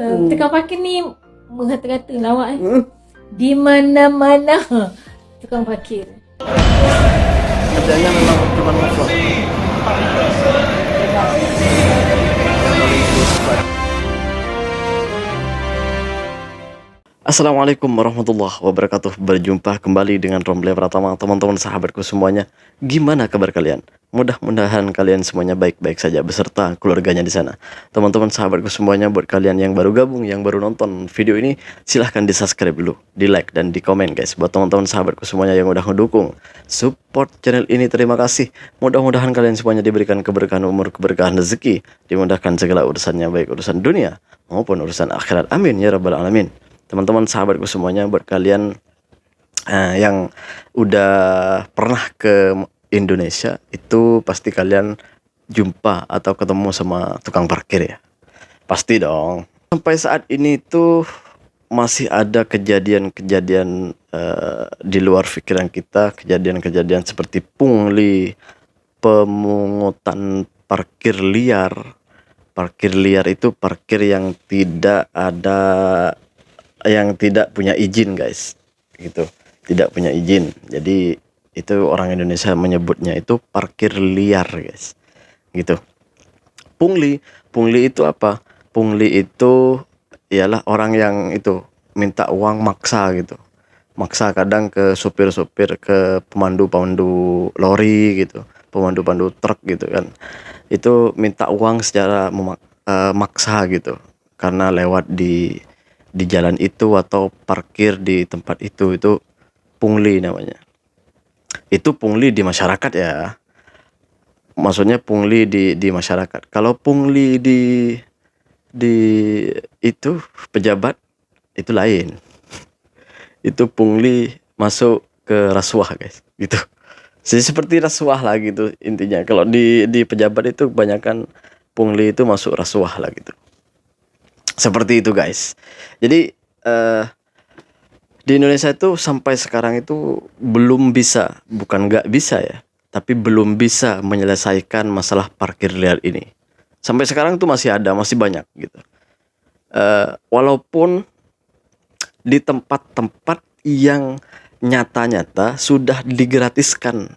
Tukang parkir ni mengata-kata lawak di mana-mana tukang parkir. Kerjanya memang cuma ngosot. Assalamualaikum warahmatullahi wabarakatuh. Berjumpa kembali dengan Romli Pratama. Teman-teman sahabatku semuanya, gimana kabar kalian? Mudah-mudahan kalian semuanya baik-baik saja beserta keluarganya di sana. Teman-teman sahabatku semuanya, buat kalian yang baru gabung, yang baru nonton video ini, silahkan di subscribe dulu, di like dan di komen guys. Buat teman-teman sahabatku semuanya yang udah mendukung support channel ini, terima kasih. Mudah-mudahan kalian semuanya diberikan keberkahan umur, keberkahan rezeki, dimudahkan segala urusannya, baik urusan dunia maupun urusan akhirat. Amin ya rabbal alamin. Teman-teman sahabatku semuanya, buat kalian yang udah pernah ke Indonesia, itu pasti kalian jumpa atau ketemu sama tukang parkir ya. Pasti dong. Sampai saat ini tuh masih ada kejadian-kejadian di luar pikiran kita, kejadian-kejadian seperti pungli, pemungutan parkir liar. Parkir liar itu parkir yang tidak punya izin guys, gitu, tidak punya izin. Jadi itu orang Indonesia menyebutnya itu parkir liar guys, gitu. Pungli itu apa? Pungli itu ialah orang yang itu minta uang maksa gitu, maksa kadang ke supir-supir, ke pemandu lori gitu, pemandu truk gitu kan, itu minta uang secara maksa gitu, karena lewat di jalan itu atau parkir di tempat itu pungli namanya. Itu pungli di masyarakat ya, maksudnya pungli di masyarakat. Kalau pungli di itu pejabat itu lain. Itu pungli masuk ke rasuah guys, gitu. Jadi seperti rasuah lah gitu intinya. Kalau di pejabat itu kebanyakan pungli itu masuk rasuah lah gitu. Seperti itu guys. Jadi di Indonesia itu sampai sekarang itu belum bisa, bukan nggak bisa ya, tapi belum bisa menyelesaikan masalah parkir liar ini. Sampai sekarang itu masih ada, masih banyak gitu. Walaupun di tempat-tempat yang nyata-nyata sudah digratiskan,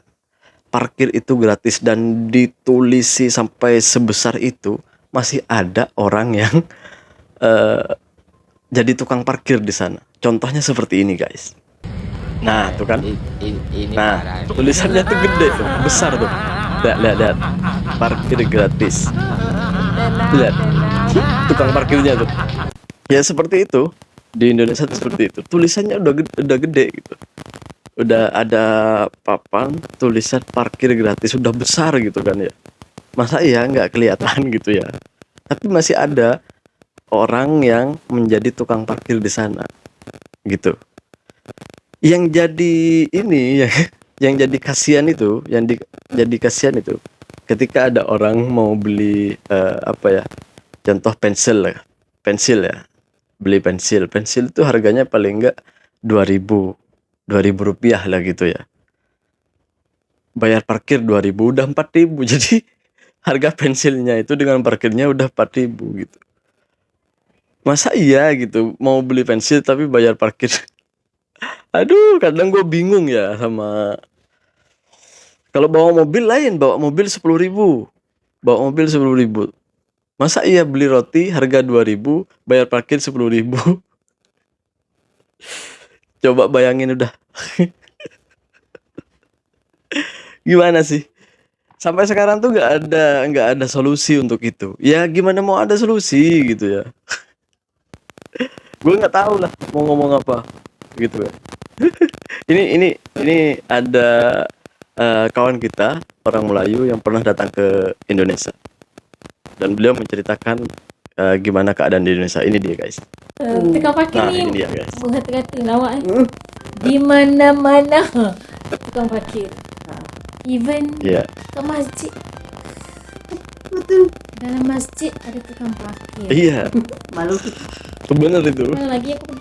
parkir itu gratis dan ditulisi sampai sebesar itu, masih ada orang yang jadi tukang parkir di sana. Contohnya seperti ini guys. Nah tuh kan, nah tulisannya tuh gede tuh, besar tuh. Lihat, parkir gratis. Lihat, tukang parkirnya tuh. Ya seperti itu, di Indonesia tuh seperti itu. Tulisannya udah gede gitu. Udah ada papan tulisan parkir gratis, udah besar gitu kan ya. Masa iya nggak kelihatan gitu ya? Tapi masih ada orang yang menjadi tukang parkir di sana, gitu. Yang jadi ini, yang jadi kasihan itu, jadi kasihan itu, ketika ada orang mau beli contoh pensil ya, beli pensil itu harganya paling enggak 2000 rupiah lah gitu ya. Bayar parkir 2000 udah 4000, jadi harga pensilnya itu dengan parkirnya udah 4000 gitu. Masa iya gitu mau beli pensil tapi bayar parkir? Aduh, kadang gue bingung ya sama. Kalau bawa mobil lain, bawa mobil 10.000, bawa mobil 10.000. Masa iya beli roti harga 2.000, bayar parkir 10.000? Coba bayangin udah. Gimana sih? Sampai sekarang tuh nggak ada solusi untuk itu. Ya gimana mau ada solusi gitu ya? Gue nggak tahu lah mau ngomong apa gitu ya. ini ada kawan kita orang Melayu yang pernah datang ke Indonesia dan beliau menceritakan gimana keadaan di Indonesia. Ini dia guys. Tukang parkir Nah ni ini dia guys. mengata-kata lawak di mana-mana tukang parkir. Even ke masjid. Betul. Dalam masjid ada tukang parkir. Iya, Malu bener itu. Mana lagi aku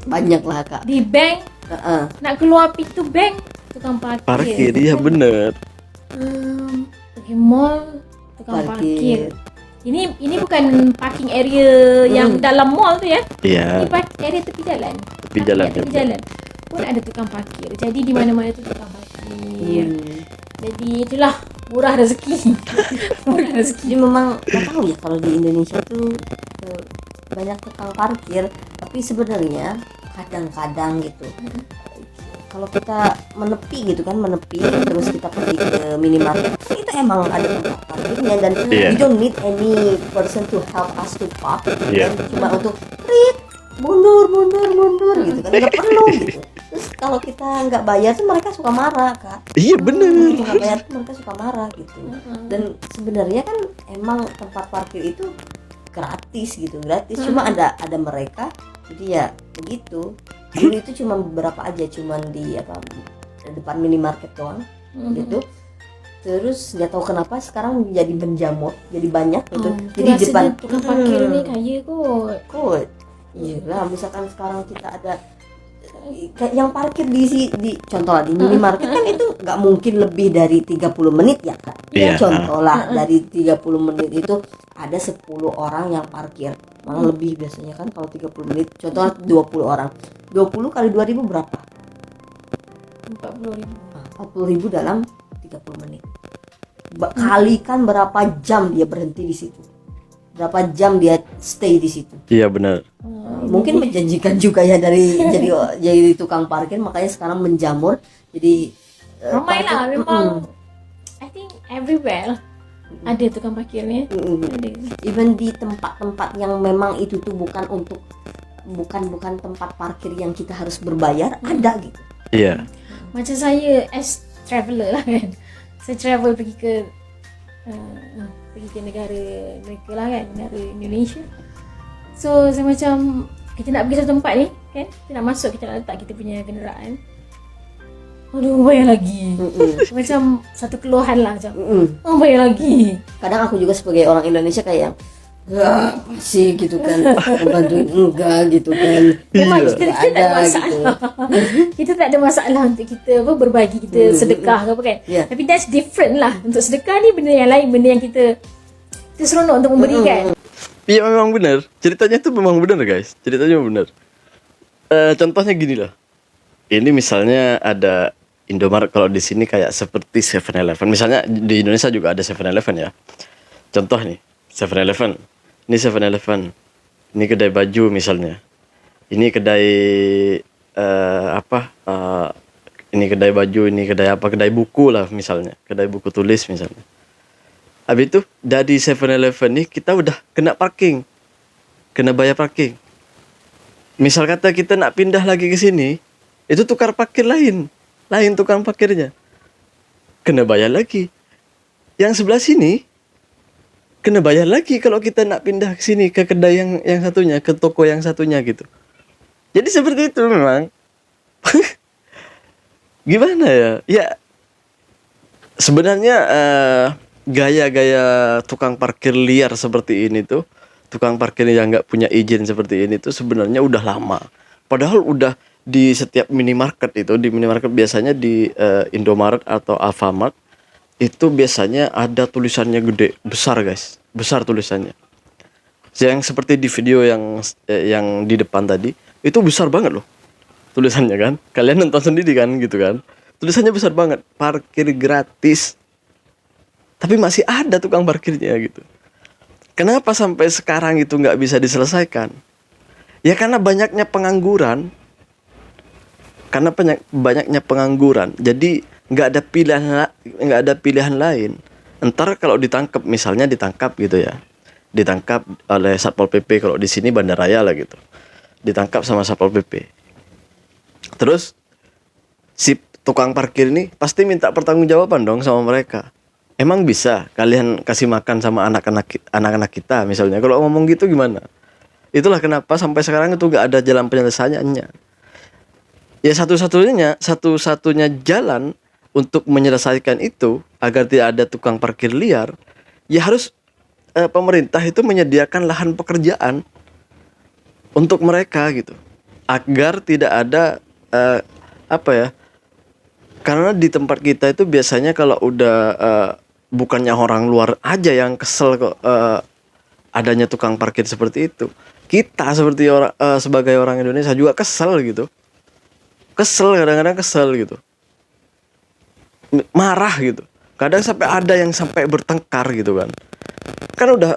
banyak lah kak. di bank, nak keluar pintu bank tukang parkir. Parkir, iya bener. Pergi mall tukang parkir. Ini bukan parking area yang dalam mall tu ya. Iya. Ini parking area tepi jalan. Tepi jalan. Tepi jalan pun ada tukang parkir. Jadi di mana-mana tu tukang parkir. Jadi itulah murah rezeki. Murah rezeki. Jadi memang nggak tahu ya kalau di Indonesia tuh banyak tukang parkir, tapi sebenarnya kadang-kadang gitu kalau kita menepi gitu kan, terus kita pergi ke minimarket, itu emang ada tempat parkirnya dan we don't need any person to help us to park gitu kan, cuma untuk mundur gitu kan, nggak perlu gitu. Terus kalau kita nggak bayar tuh mereka suka marah, Kak. Iya bener. Nggak bayar tuh mereka suka marah gitu. Dan sebenarnya kan emang tempat parkir itu gratis, cuma ada mereka, jadi ya begitu. Dulu itu cuma beberapa aja, cuma di depan minimarket doang gitu. Terus nggak tahu kenapa sekarang jadi menjamur, jadi banyak gitu. Jadi depan tukang parkir ini kaya kot. Iya lah, misalkan sekarang kita ada yang parkir di contoh lah di minimarket kan itu nggak mungkin lebih dari 30 menit ya Kak. Contoh lah dari 30 menit itu ada 10 orang yang parkir, malah lebih biasanya kan kalau 30 menit. Contoh 20 orang, 20 kali 2.000 berapa? 40.000 dalam 30 menit. Kalikan berapa jam dia berhenti di situ, berapa jam dia stay di situ. Iya benar. Mungkin menjanjikan juga ya jadi tukang parkir, makanya sekarang menjamur. Jadi ramai lah memang. I think everywhere ada tukang parkirnya. Even di tempat-tempat yang memang itu tuh bukan tempat parkir yang kita harus berbayar, ada gitu. Iya. Macam saya as traveller lah kan, saya travel pergi ke negara mereka lah kan, negara Indonesia. So saya macam kita nak pergi satu tempat ni kan, kita nak masuk, kita nak letak kita punya kenderaan. Aduh, bayar lagi. Macam satu keluhan lah macam. Bayar lagi. Kadang aku juga sebagai orang Indonesia kayak masih gitu kan, bantuin enggak gitu kan. Memang kita tak ada masalah. Kita tak ada masalah untuk kita berbagi, kita sedekah ke apa kan. Tapi that's different lah. Untuk sedekah ni benda yang lain, benda yang kita seronok untuk memberikan. Iya memang benar. Ceritanya itu memang benar guys. Ceritanya benar. Contohnya gini lah. Ini misalnya ada Indomaret, kalau di sini kayak seperti 7-Eleven. Misalnya di Indonesia juga ada 7-Eleven ya. Contoh nih, 7-Eleven. Ini 7-Eleven. Ini kedai baju misalnya. Ini kedai ini kedai baju, ini kedai apa? Kedai buku lah misalnya. Kedai buku tulis misalnya. Habis itu dari 7-Eleven nih kita udah kena parking, kena bayar parking. Misal kata kita nak pindah lagi ke sini, itu tukar parkir lain tukang parkirnya, kena bayar lagi. Yang sebelah sini kena bayar lagi kalau kita nak pindah ke sini, ke kedai yang satunya, ke toko yang satunya gitu. Jadi seperti itu memang. Gimana ya? Ya sebenarnya gaya-gaya tukang parkir liar seperti ini tuh, tukang parkir yang nggak punya izin seperti ini tuh sebenarnya udah lama. Padahal udah di setiap minimarket itu, di minimarket biasanya di Indomaret atau Alfamart itu biasanya ada tulisannya gede, besar guys, besar tulisannya. Yang seperti di video yang di depan tadi itu besar banget loh tulisannya kan. Kalian nonton sendiri kan gitu kan. Tulisannya besar banget, parkir gratis. Tapi masih ada tukang parkirnya gitu. Kenapa sampai sekarang itu nggak bisa diselesaikan? Ya karena banyaknya pengangguran. Banyaknya pengangguran. Jadi nggak ada pilihan lain. Entar kalau ditangkap, misalnya ditangkap gitu ya, ditangkap oleh Satpol PP, kalau di sini Bandaraya lah gitu, ditangkap sama Satpol PP. Terus si tukang parkir ini pasti minta pertanggungjawaban dong sama mereka. Emang bisa kalian kasih makan sama anak-anak kita misalnya? Kalau ngomong gitu gimana? Itulah kenapa sampai sekarang itu nggak ada jalan penyelesaiannya. Ya satu-satunya jalan untuk menyelesaikan itu agar tidak ada tukang parkir liar, ya harus pemerintah itu menyediakan lahan pekerjaan untuk mereka gitu, agar tidak ada karena di tempat kita itu biasanya kalau udah bukannya orang luar aja yang kesel kok adanya tukang parkir seperti itu. Kita seperti sebagai orang Indonesia juga kesel gitu. Kadang-kadang kesel gitu. Marah gitu. Kadang sampai ada yang sampai bertengkar gitu kan. Kan udah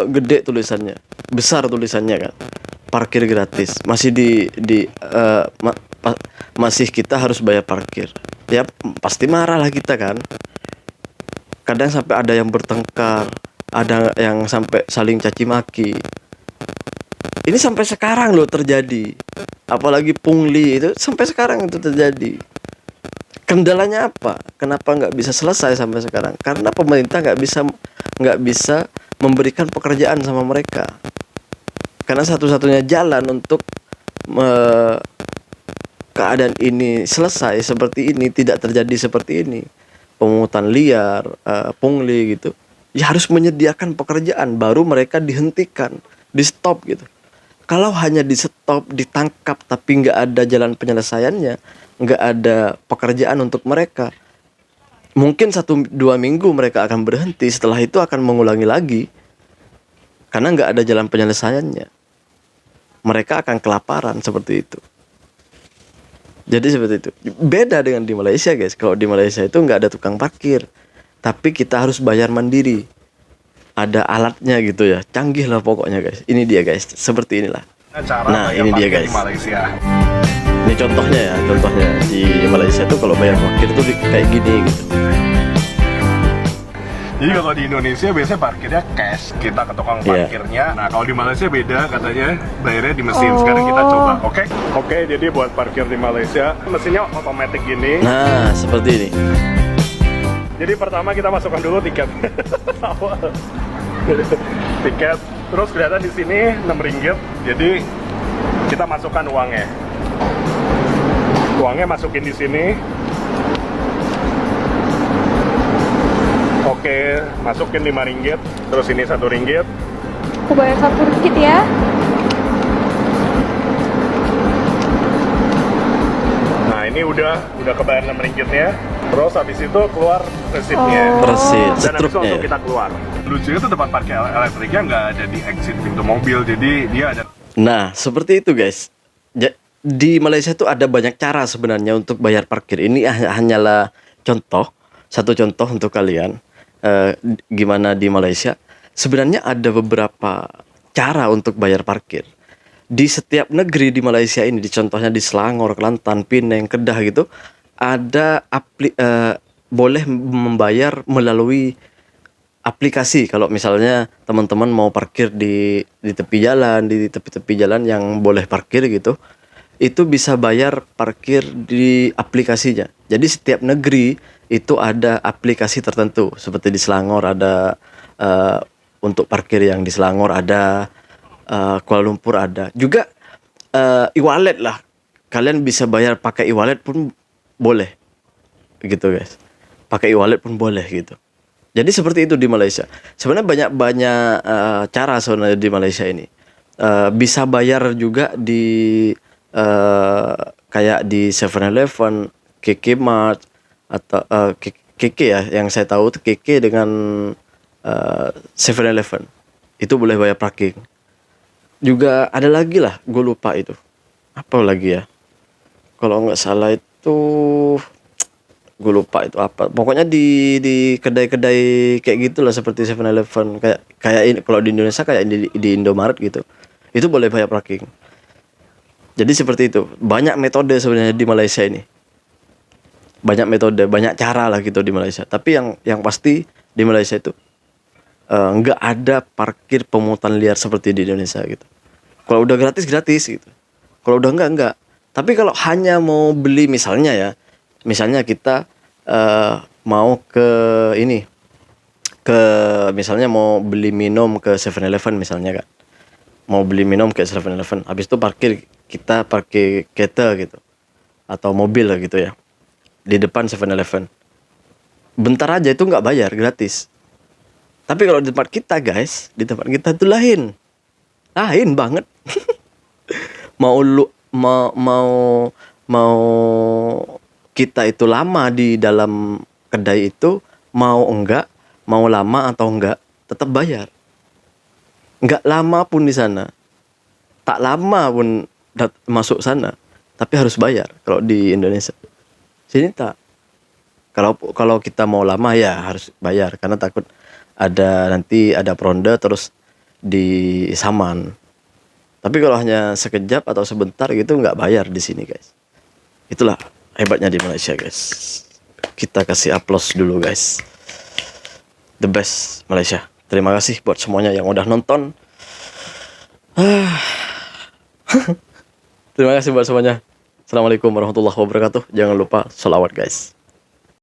gede tulisannya, besar tulisannya kan. Parkir gratis. Masih masih kita harus bayar parkir. Ya pasti marah lah kita kan. Kadang sampai ada yang bertengkar, ada yang sampai saling caci maki. Ini sampai sekarang loh terjadi. Apalagi pungli itu sampai sekarang itu terjadi. Kendalanya apa? Kenapa nggak bisa selesai sampai sekarang? Karena pemerintah nggak bisa memberikan pekerjaan sama mereka. Karena satu-satunya jalan untuk keadaan ini selesai seperti ini, tidak terjadi seperti ini, pemungutan liar, pungli gitu, ya harus menyediakan pekerjaan, baru mereka dihentikan, di stop gitu. Kalau hanya di stop, ditangkap tapi nggak ada jalan penyelesaiannya, nggak ada pekerjaan untuk mereka, mungkin 1-2 minggu mereka akan berhenti. Setelah itu akan mengulangi lagi karena nggak ada jalan penyelesaiannya. Mereka akan kelaparan seperti itu. Jadi seperti itu. Beda dengan di Malaysia guys. Kalau di Malaysia itu nggak ada tukang parkir, tapi kita harus bayar mandiri. Ada alatnya gitu ya, canggih lah pokoknya guys. Ini dia guys, seperti inilah. Nah ini dia guys. Ini contohnya di Malaysia tuh kalau bayar parkir tuh kayak gini gitu. Jadi kalau di Indonesia biasanya parkirnya cash, kita ke tukang parkirnya. Nah kalau di Malaysia beda katanya, bayarnya di mesin. Sekarang kita coba, oke. Jadi buat parkir di Malaysia, mesinnya otomatis gini. Nah seperti ini. Jadi pertama kita masukkan dulu tiket awal. Tiket, terus kelihatan di sini 6 ringgit. Jadi kita masukkan uangnya. Uangnya masukin di sini. Oke, masukin 5 ringgit. Terus ini 1 ringgit. Aku bayar 1 ringgit ya. Nah ini udah kebayar 6 ringgitnya. Terus habis itu keluar resitnya. Resit, Dan habis itu struknya langsung ya. kita keluar. Lucunya tuh tempat parkir elektriknya nggak ada di exit pintu mobil. Jadi dia ada. Nah seperti itu guys. Di Malaysia itu ada banyak cara sebenarnya untuk bayar parkir. Ini hanyalah satu contoh untuk kalian. Gimana di Malaysia. Sebenarnya ada beberapa cara untuk bayar parkir. Di setiap negeri di Malaysia ini, contohnya di Selangor, Kelantan, Penang, Kedah gitu, ada boleh membayar melalui aplikasi. Kalau misalnya teman-teman mau parkir di tepi jalan yang boleh parkir gitu, itu bisa bayar parkir di aplikasinya. Jadi setiap negeri itu ada aplikasi tertentu. Seperti di Selangor ada untuk parkir yang di Selangor ada, Kuala Lumpur ada. Juga e-wallet lah. Kalian bisa bayar pakai e-wallet pun boleh. Gitu guys. Pakai e-wallet pun boleh gitu. Jadi seperti itu di Malaysia. Sebenarnya banyak cara sebenarnya di Malaysia ini. Bisa bayar juga di kayak di 7-Eleven, KK Mart atau KK ya, yang saya tahu tuh KK dengan 7-Eleven. Itu boleh bayar parking. Juga ada lagi lah, gue lupa itu. Apa lagi ya? Kalau nggak salah itu gue lupa itu apa. Pokoknya di kedai-kedai kayak gitulah seperti 7-Eleven, kayak ini kalau di Indonesia kayak di Indomaret gitu. Itu boleh bayar parking. Jadi seperti itu. Banyak metode sebenarnya di Malaysia ini. Banyak metode, banyak cara lah gitu di Malaysia. Tapi yang pasti di Malaysia itu nggak ada parkir pemungutan liar seperti di Indonesia gitu. Kalau udah gratis gitu. Kalau udah enggak. Tapi kalau hanya mau beli misalnya kita mau misalnya mau beli minum ke 7-Eleven misalnya kan. Mau beli minum ke 7-Eleven, habis itu kita parkir kereta gitu atau mobil lah gitu ya di depan 7-Eleven. Bentar aja itu nggak bayar, gratis. Tapi kalau di tempat kita guys, di tempat kita itu lain banget. mau kita itu lama di dalam kedai itu, mau lama atau enggak tetap bayar. nggak lama pun di sana, tak lama pun masuk sana, tapi harus bayar. Kalau di Indonesia, sini tak. Kalau kita mau lama ya harus bayar, karena takut nanti ada peronda terus disaman. Tapi kalau hanya sekejap atau sebentar gitu nggak bayar di sini guys. Itulah hebatnya di Malaysia guys. Kita kasih aplaus dulu guys. The best Malaysia. Terima kasih buat semuanya yang udah nonton. Terima kasih buat semuanya. Assalamualaikum warahmatullahi wabarakatuh. Jangan lupa sholawat guys.